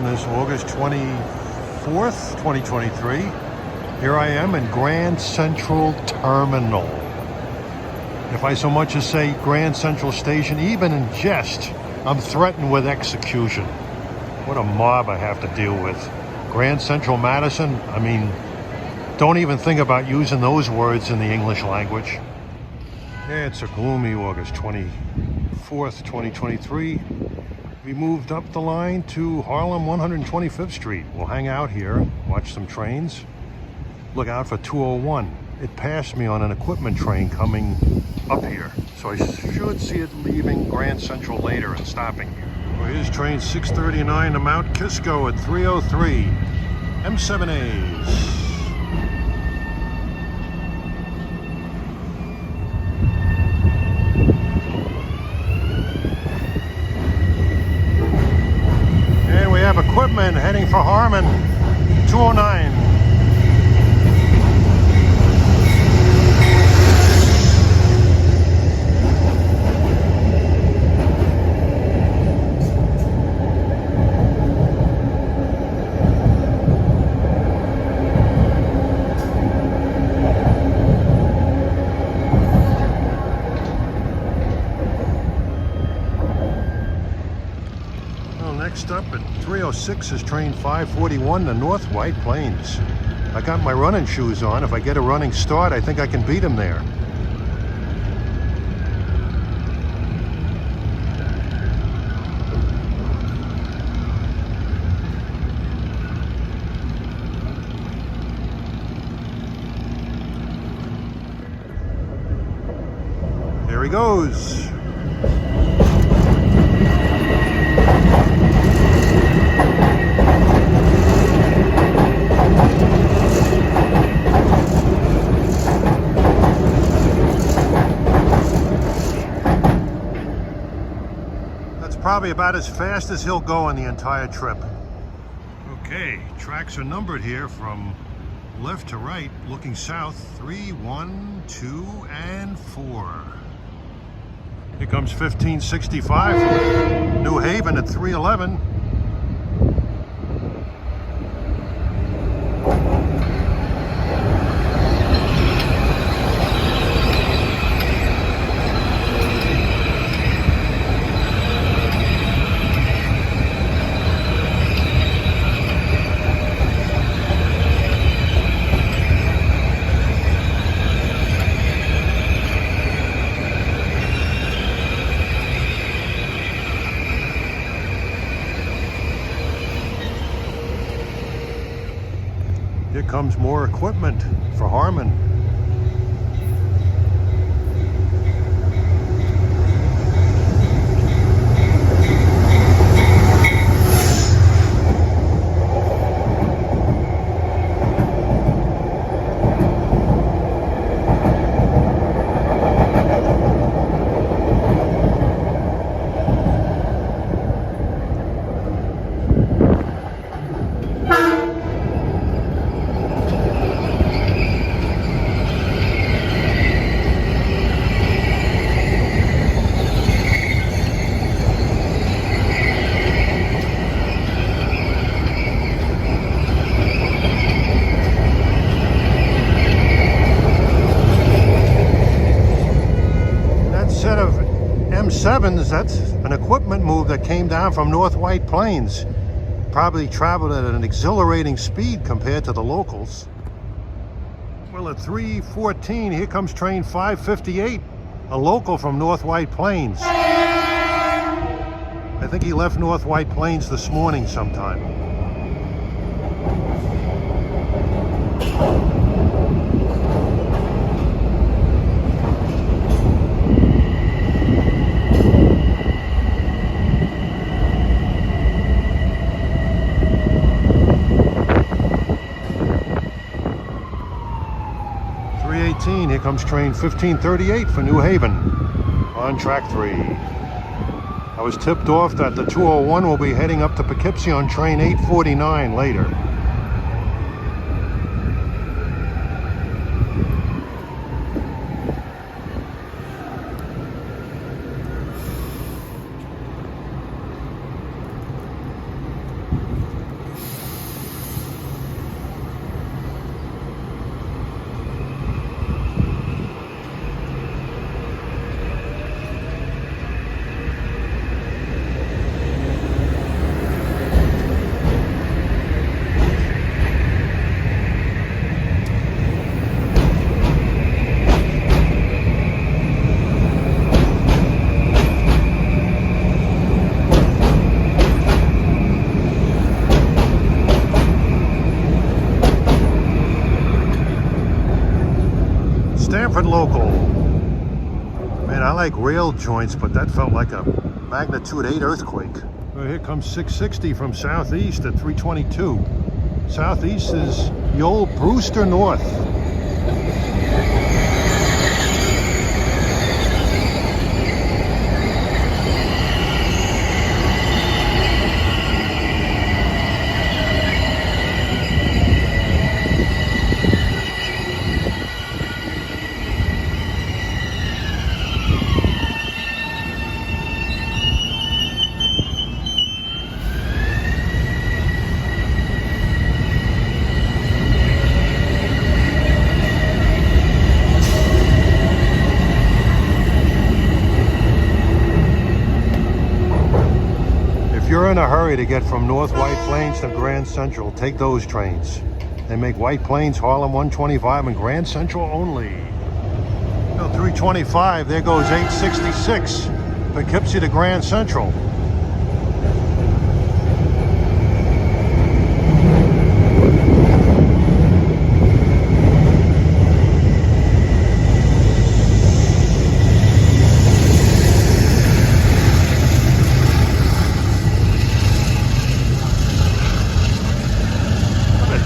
on this August 24th, 2023. Here I am in Grand Central Terminal. If I so much as say Grand Central Station, even in jest, I'm threatened with execution. What a mob I have to deal with. Grand Central Madison, I mean, don't even think about using those words in the English language. Yeah, it's a gloomy August 24th, 2023. We moved up the line to Harlem 125th Street. We'll hang out here, watch some trains. Look out for 201. It passed me on an equipment train coming up here. So I should see it leaving Grand Central later and stopping here. Well, here's train 639 to Mount Kisco at 3:03. M7As. Equipment heading for Harmon, 209. Next up at 3:06 is train 541 to North White Plains. I got my running shoes on. If I get a running start, I think I can beat him there. There he goes. Probably about as fast as he'll go on the entire trip. Okay, tracks are numbered here from left to right, looking south, 3, 1, 2, and 4. Here comes 1565 from New Haven at 3:11. Here comes more equipment for Harmon. M7s, that's an equipment move that came down from North White Plains. Probably traveled at an exhilarating speed compared to the locals. Well, at 3:14, here comes train 558, a local from North White Plains. I think he left North White Plains this morning sometime. Here comes train 1538 for New Haven on track 3. I was tipped off that the 201 will be heading up to Poughkeepsie on train 849 later. Stamford local. Man, I like rail joints, but that felt like a magnitude 8 earthquake. Well, here comes 660 from Southeast at 322. Southeast is the old Brewster North. If you're in a hurry to get from North White Plains to Grand Central, take those trains. They make White Plains, Harlem 125, and Grand Central only. 325, there goes 866, Poughkeepsie to Grand Central.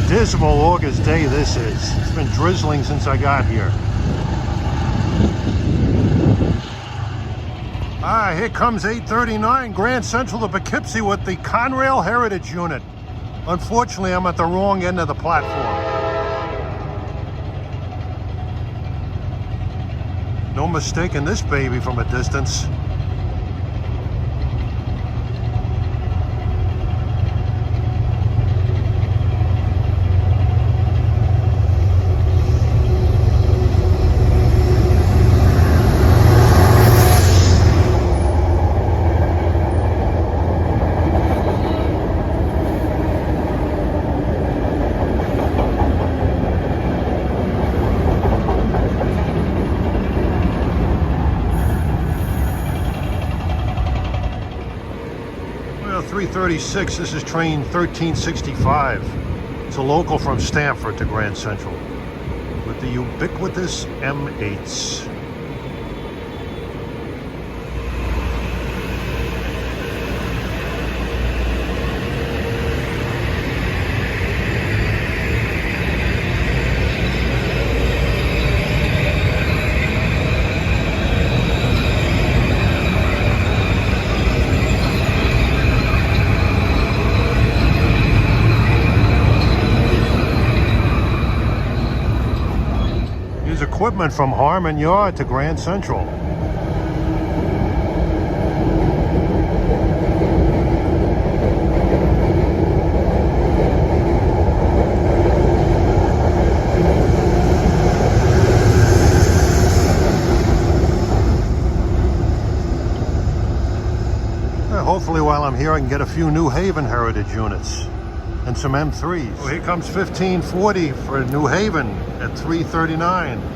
Dismal August day this is. It's been drizzling since I got here. Here comes 839 Grand Central to Poughkeepsie with the Conrail Heritage Unit. Unfortunately, I'm at the wrong end of the platform. No mistaking this baby from a distance. Well, 336, this is train 1365. It's a local from Stamford to Grand Central with the ubiquitous M8s. Equipment from Harmon Yard to Grand Central. Hopefully while I'm here I can get a few New Haven Heritage units and some M3s. Well, here comes 1540 for New Haven at 339.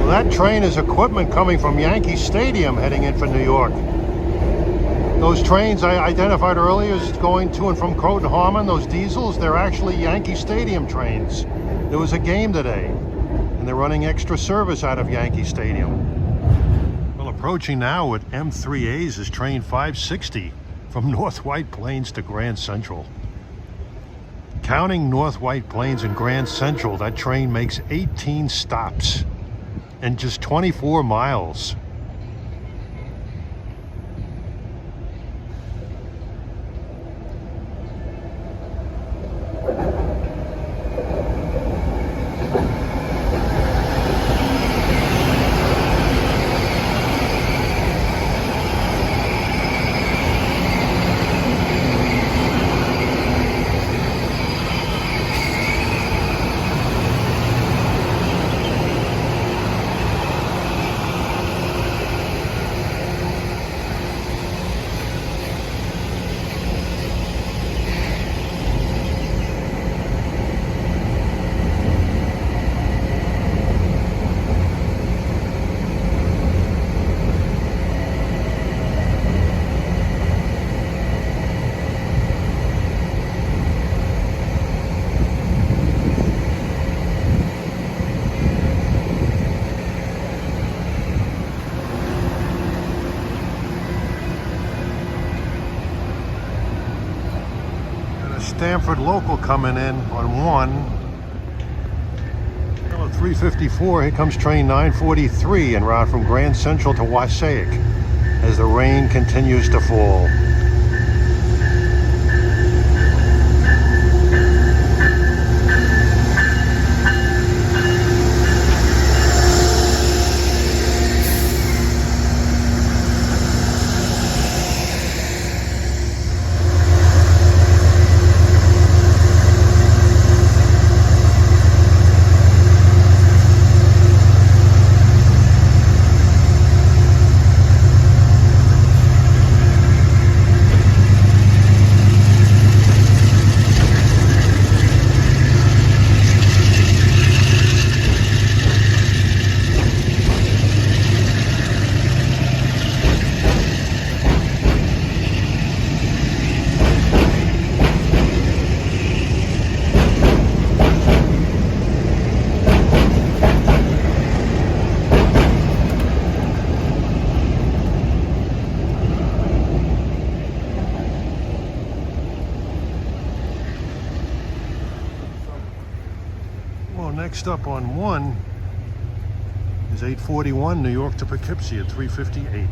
That train is equipment coming from Yankee Stadium heading in for New York. Those trains I identified earlier as going to and from Croton Harmon, those diesels, they're actually Yankee Stadium trains. There was a game today, and they're running extra service out of Yankee Stadium. Well, approaching now with M3As is train 560 from North White Plains to Grand Central. Counting North White Plains and Grand Central, that train makes 18 stops. in just 24 miles. Stamford local coming in on 1. 354, here comes train 943 en route from Grand Central to Wassaic as the rain continues to fall. Next up on 1 is 841 New York to Poughkeepsie at 358.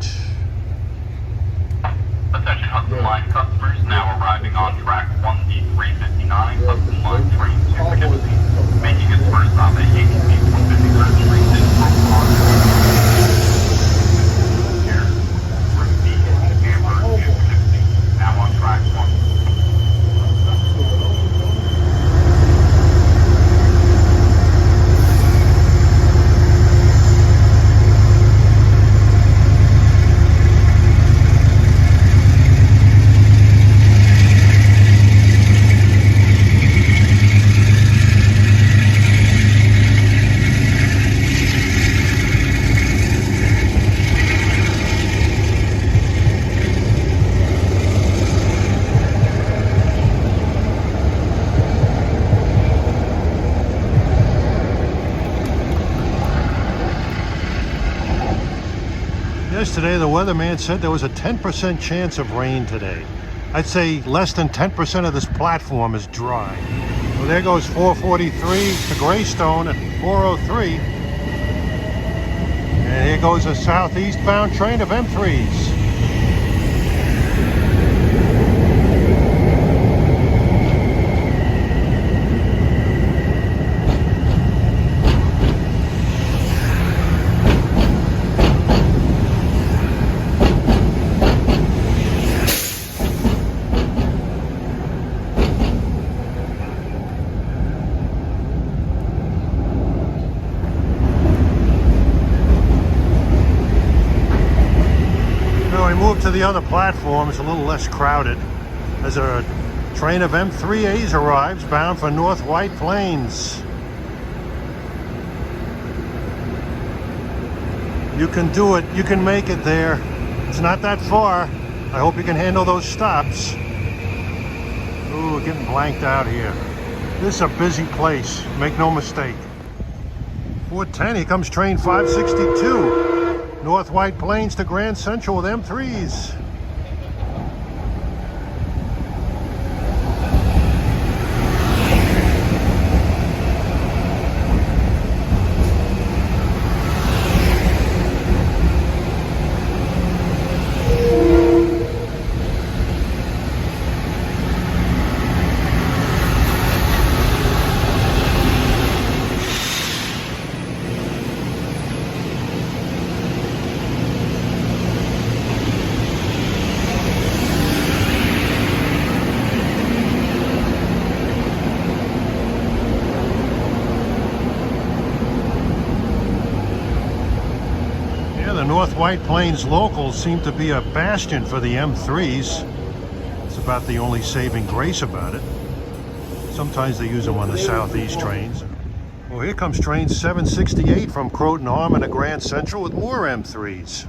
Attention Hudson Line customers, now arriving on track 1D 359, Hudson Line train to Poughkeepsie, making its first stop at Yankee Stadium, 153rd Street in Brooklyn. Here, from D Amber to Poughkeepsie, now on track 1. Yesterday, the weatherman said there was a 10% chance of rain today. I'd say less than 10% of this platform is dry. Well, there goes 443 to Greystone at 403. And here goes a southeastbound train of M3s. Move to the other platform, it's a little less crowded as a train of M3As arrives bound for North White Plains. You can do it, you can make it there. It's not that far. I hope you can handle those stops. Ooh, getting blanked out here. This is a busy place, make no mistake. 410, here comes train 562. North White Plains to Grand Central with M3s. North White Plains locals seem to be a bastion for the M3s. It's about the only saving grace about it. Sometimes they use them on the southeast trains. Well, here comes train 768 from Croton Harmon to Grand Central with more M3s.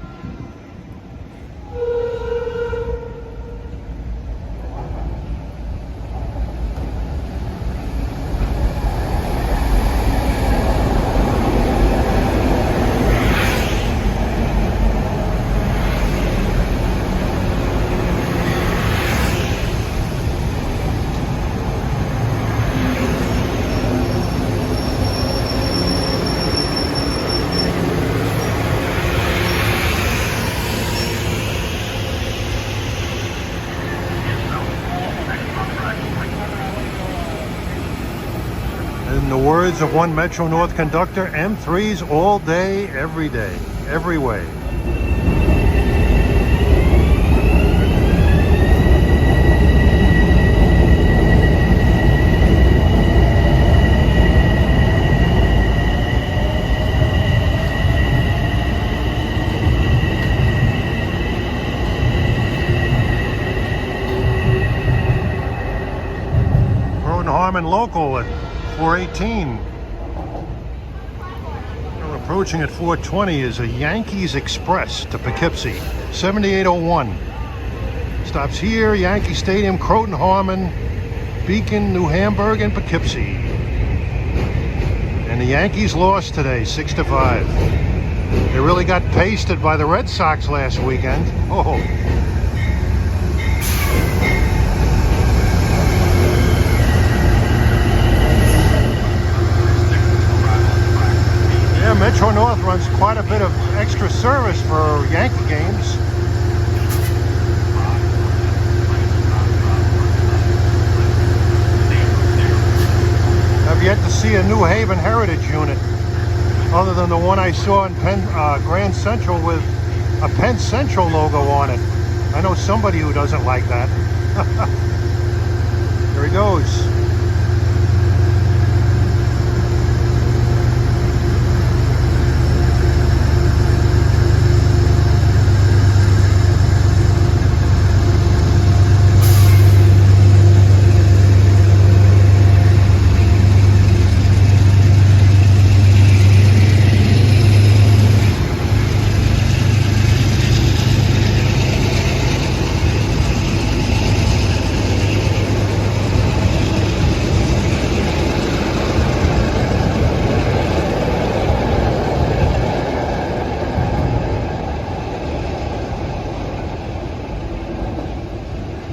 In the words of one Metro North conductor, M3s all day, every way. Croton Harmon local at 418. We're approaching at 420 is a Yankees Express to Poughkeepsie, 7801. Stops here, Yankee Stadium, Croton Harmon, Beacon, New Hamburg, and Poughkeepsie. And the Yankees lost today, 6-5. They really got pasted by the Red Sox last weekend. Oh. Yeah, Metro North runs quite a bit of extra service for Yankee games. I've yet to see a New Haven Heritage unit other than the one I saw in Grand Central with a Penn Central logo on it. I know somebody who doesn't like that. There he goes.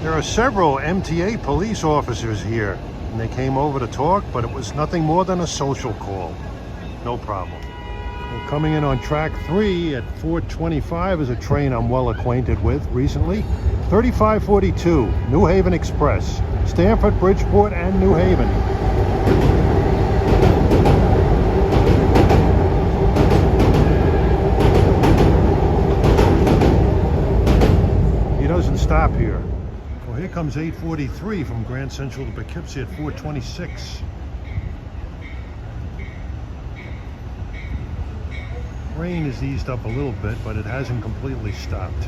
There are several MTA police officers here, and they came over to talk, but it was nothing more than a social call. No problem. Well, coming in on track 3 at 425 is a train I'm well acquainted with recently. 3542, New Haven Express, Stamford, Bridgeport, and New Haven. He doesn't stop here. Well, here comes 843 from Grand Central to Poughkeepsie at 426. Rain has eased up a little bit, but it hasn't completely stopped.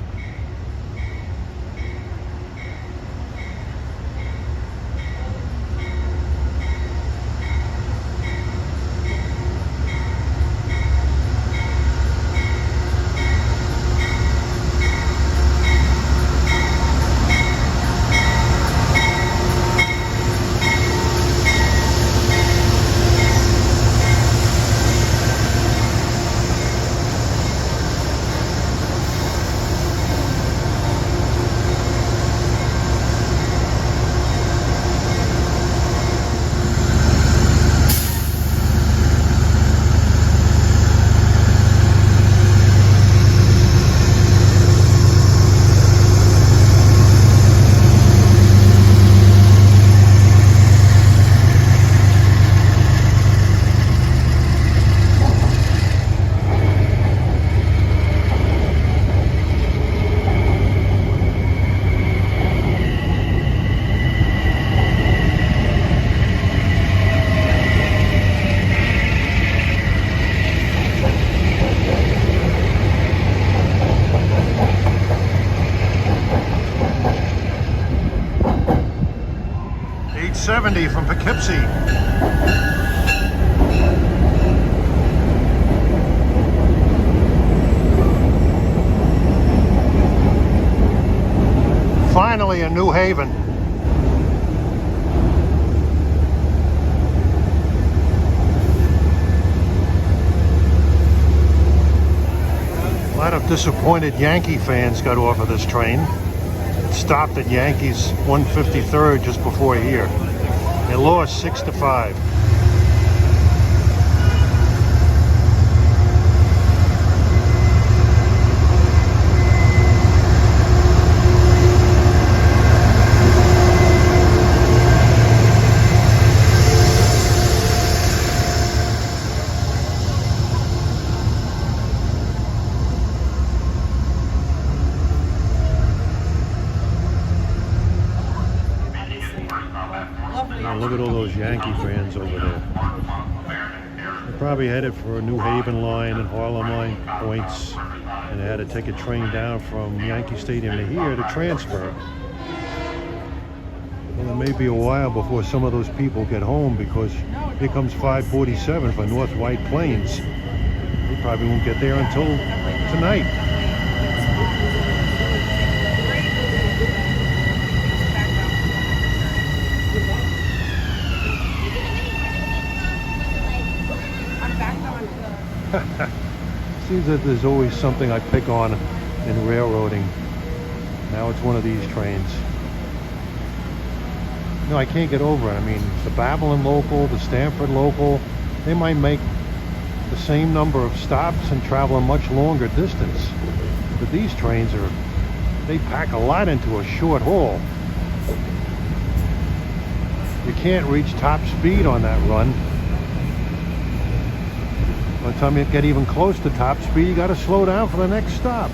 Poughkeepsie. Finally in New Haven. A lot of disappointed Yankee fans got off of this train. It stopped at Yankees 153rd just before here. They lost 6-5. Now look at all those Yankee fans over there. They're probably headed for a New Haven line and Harlem line points, and they had to take a train down from Yankee Stadium to here to transfer. Well, it may be a while before some of those people get home, because here comes 547 for North White Plains. They probably won't get there until tonight. Seems that there's always something I pick on in railroading. Now it's one of these trains. No, I can't get over it. I mean, the Babylon local, the Stamford local, they might make the same number of stops and travel a much longer distance. But these trains they pack a lot into a short haul. You can't reach top speed on that run. By the time you get even close to top speed, you got to slow down for the next stop.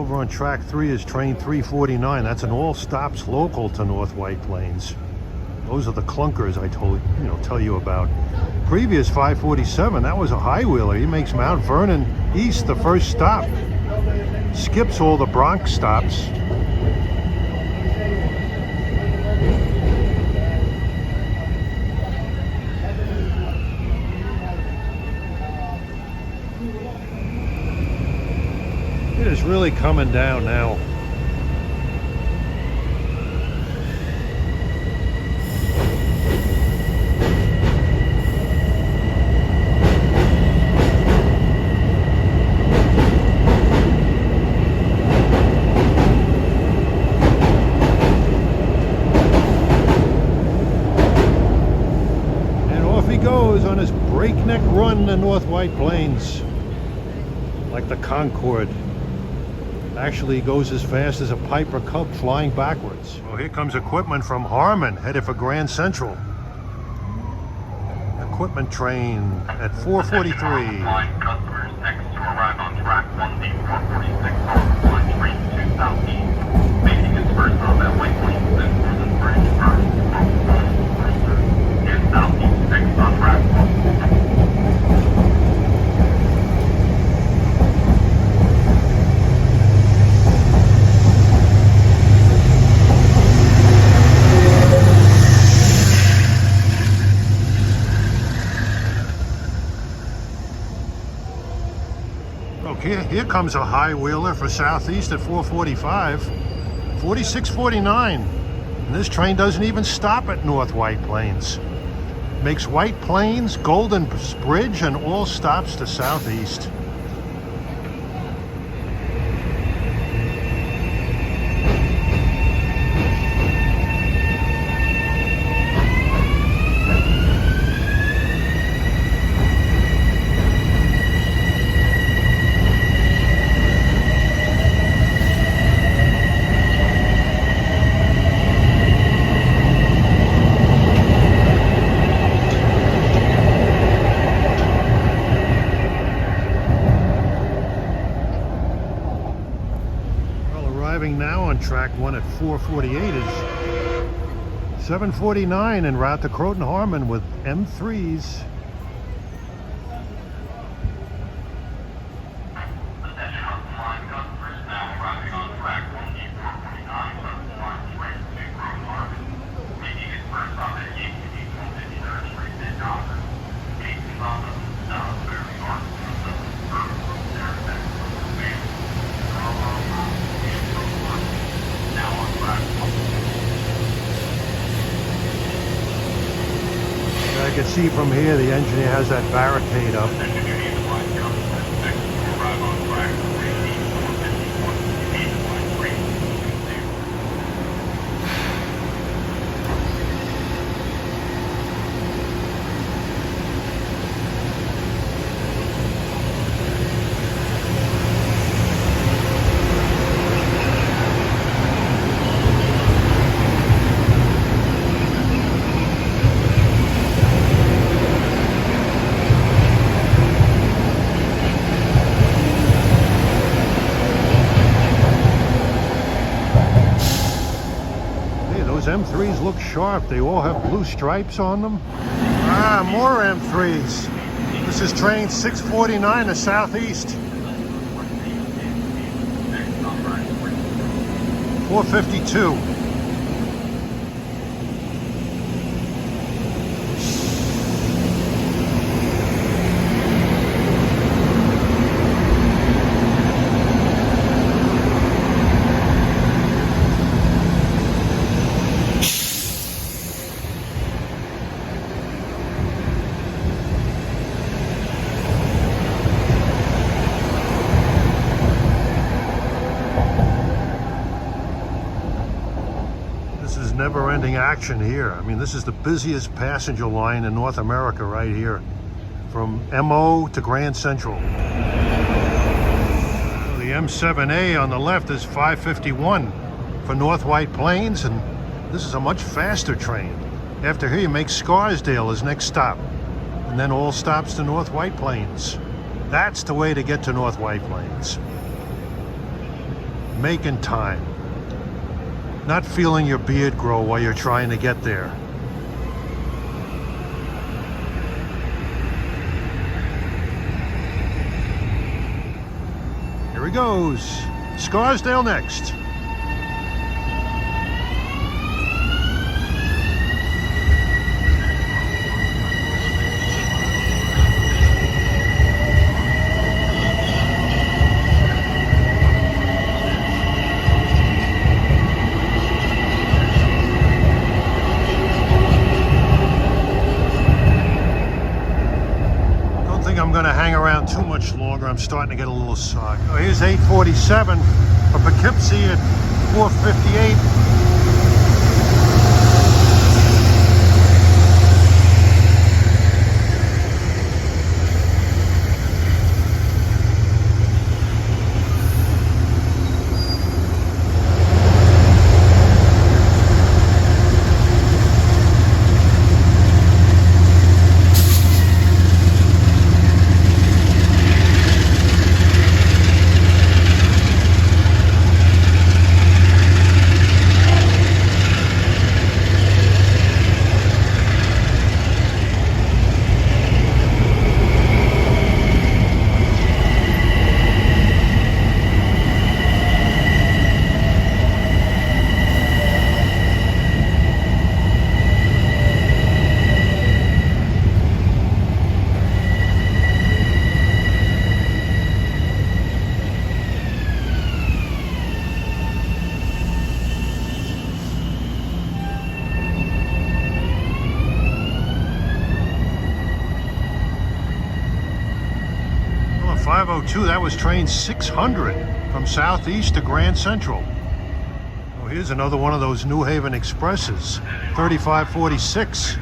On track 3 is train 349. That's an all stops local to North White Plains. Those are the clunkers I tell you about. Previous 547, that was a high wheeler. He makes Mount Vernon East the first stop. Skips all the Bronx stops. It is really coming down now. And off he goes on his breakneck run to North White Plains, like the Concorde. Actually goes as fast as a Piper Cub flying backwards. Well, here comes equipment from Harmon, headed for Grand Central. Equipment train at 4:43. Line customers next to arrive on track 1D 446 Harlem Line train to Southeast. Making its first stop at White Plains and Northern Bridge first from and Southeast next on track 1. Here comes a high wheeler for Southeast at 445, 4649. And this train doesn't even stop at North White Plains. Makes White Plains, Golden Bridge, and all stops to Southeast. on track 1 at 4:48 is 7:49 en route to Croton Harmon with M3s. Attention Hudson Line customers now arriving on track 1D449, Hudson Line train to Croton Harmon. Making its first stop at Yankee Stadium on 53rd Street in Yonkers. Gates on the south, very north, there, next to the band. Now on track 1. I can see from here the engineer has that barricade up. M3s look sharp. They all have blue stripes on them. Ah, more M3s. This is train 649 to Southeast. 452. Never-ending action here. I mean, this is the busiest passenger line in North America right here, from MO to Grand Central. The M7A on the left is 5:51 for North White Plains, and this is a much faster train. After here, you make Scarsdale as next stop, and then all stops to North White Plains. That's the way to get to North White Plains. Making time. Not feeling your beard grow while you're trying to get there. Here he goes. Scarsdale next. I'm going to hang around too much longer. I'm starting to get a little soggy. Oh, here's 847 for Poughkeepsie at 4:58. Well, 502, that was train 600 from Southeast to Grand Central. Oh, here's another one of those New Haven Expresses, 3546.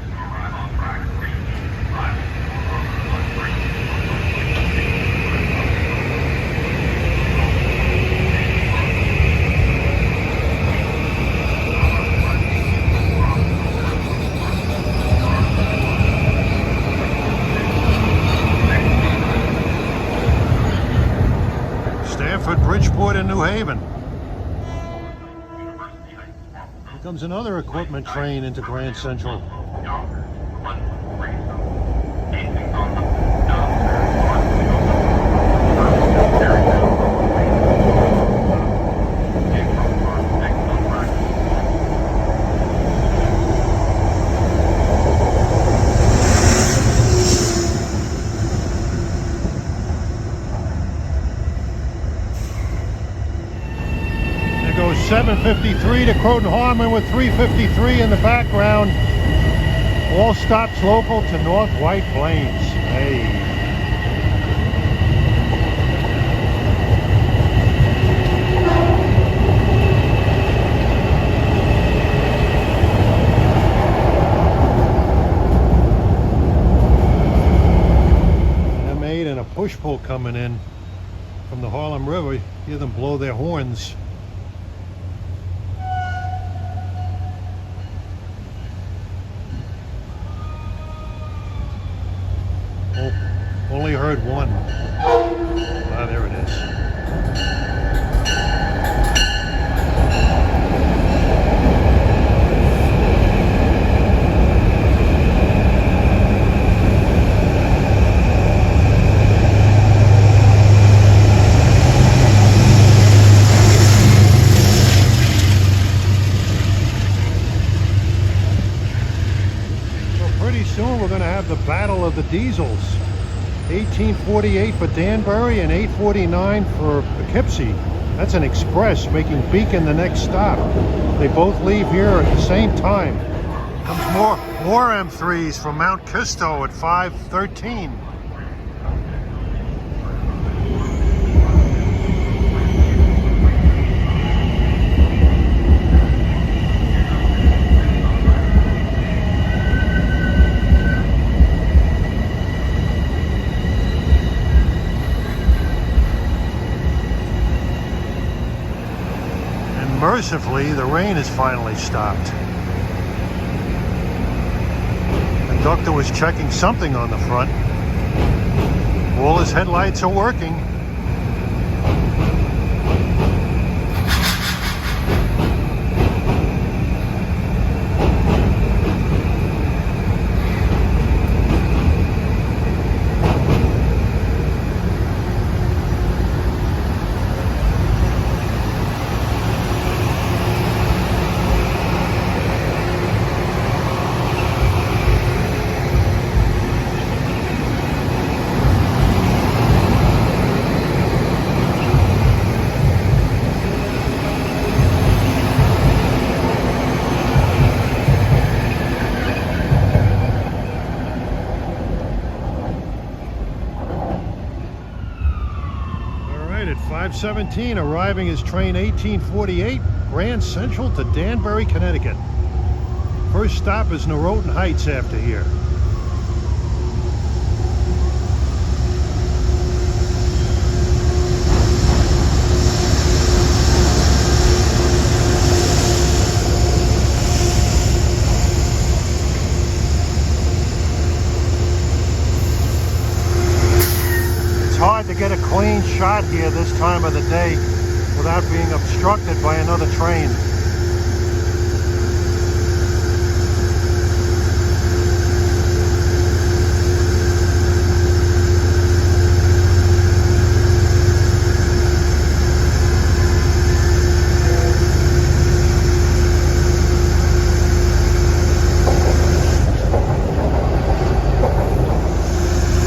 Bridgeport in New Haven. comes another equipment train into Grand Central. There goes 753 to Croton Harmon with 353 in the background. All stops local to North White Plains. Hey. M8 and a push-pull coming in from the Harlem River. Hear them blow their horns. Only heard one. Ah, there it is. Well, pretty soon we're going to have the battle of the diesels. 1848 for Danbury and 849 for Poughkeepsie. That's an express making Beacon the next stop. They both leave here at the same time. Comes more M3s from Mount Kisto at 5:13. Mercifully, the rain has finally stopped. The conductor was checking something on the front. All his headlights are working. At 5:17, arriving is train 1848, Grand Central to Danbury, Connecticut. First stop is Norotan Heights after here. It's hard to get a clean shot here this time of the day without being obstructed by another train.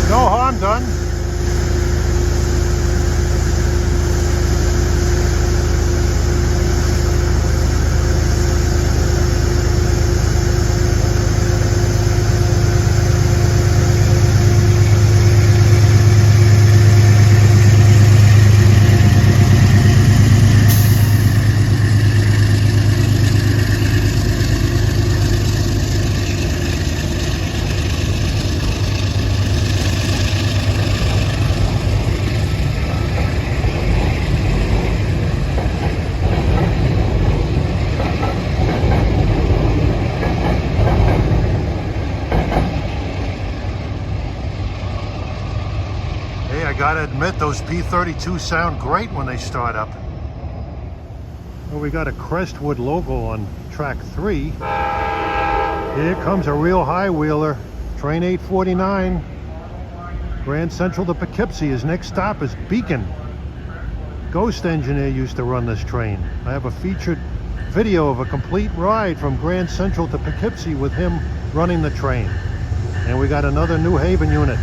No harm done. Gotta admit, those P32 sound great when they start up. Well, we got a Crestwood logo on track 3. Here comes a real high wheeler. Train 849. Grand Central to Poughkeepsie. His next stop is Beacon. Ghost engineer used to run this train. I have a featured video of a complete ride from Grand Central to Poughkeepsie with him running the train. And we got another New Haven unit.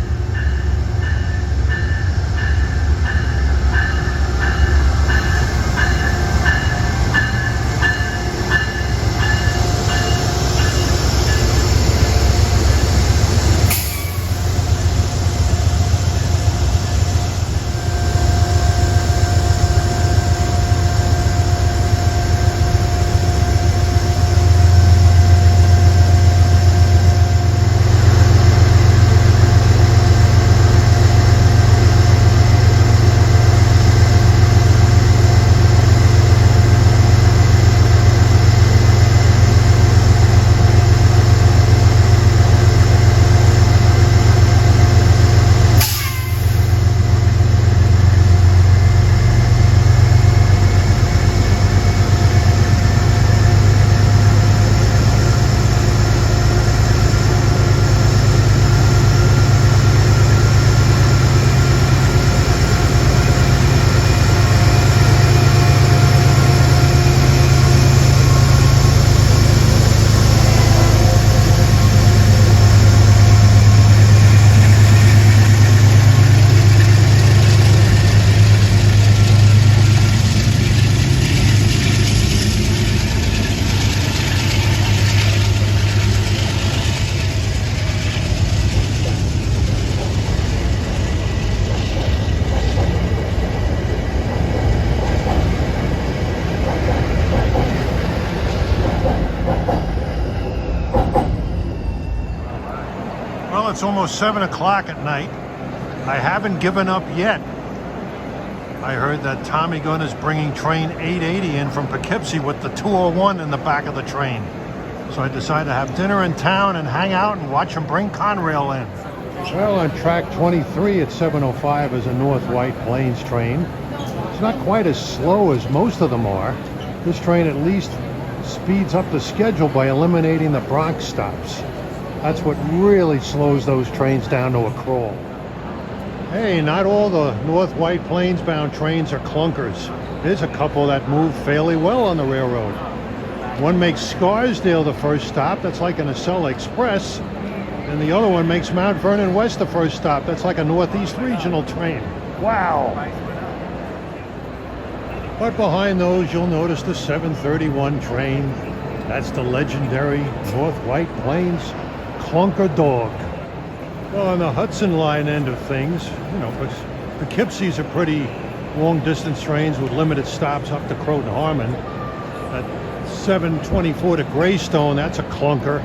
Well, it's almost 7 o'clock at night. I haven't given up yet. I heard that Tommy Gunn is bringing train 880 in from Poughkeepsie with the 201 in the back of the train. So I decided to have dinner in town and hang out and watch him bring Conrail in. Well, on track 23 at 7:05 is a North White Plains train. It's not quite as slow as most of them are. This train at least speeds up the schedule by eliminating the Bronx stops. That's what really slows those trains down to a crawl. Hey, not all the North White Plains bound trains are clunkers. There's a couple that move fairly well on the railroad. One makes Scarsdale the first stop, that's like an Acela Express, and the other one makes Mount Vernon West the first stop, that's like a Northeast Regional train. Wow! But behind those, you'll notice the 731 train. That's the legendary North White Plains Clunker Dog. Well, on the Hudson Line end of things, you know, but Poughkeepsie's a pretty long-distance trains with limited stops up to Croton Harmon. At 724 to Greystone, that's a clunker.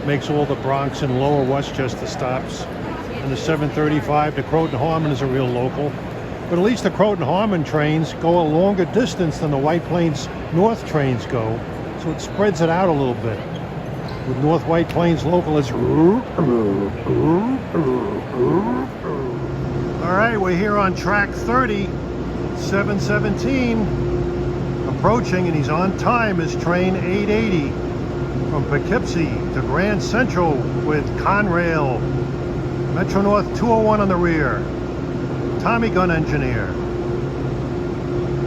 Makes all the Bronx and Lower Westchester stops. And the 735 to Croton Harmon is a real local. But at least the Croton Harmon trains go a longer distance than the White Plains North trains go, so it spreads it out a little bit. With North White Plains local, it's... All right, we're here on track 30, 717. Approaching, and he's on time, is train 880 from Poughkeepsie to Grand Central with Conrail. Metro North 201 on the rear. Tommy Gunn engineer.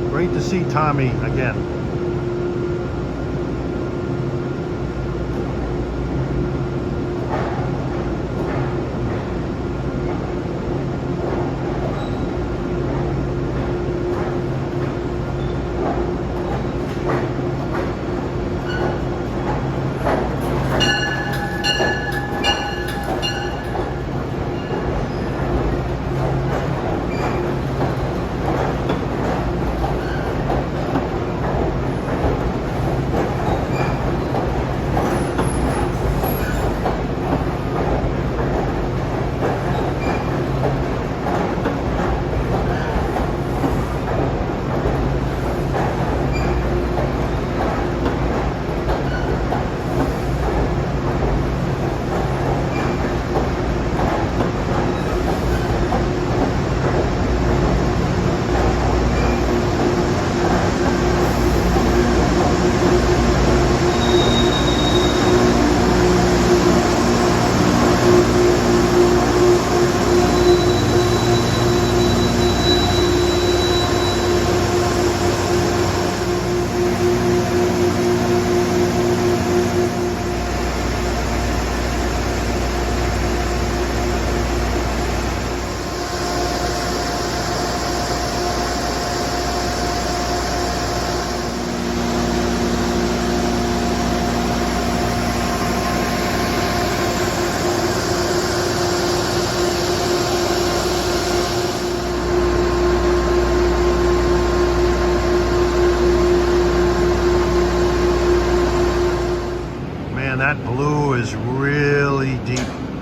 Great to see Tommy again. blue is really deep.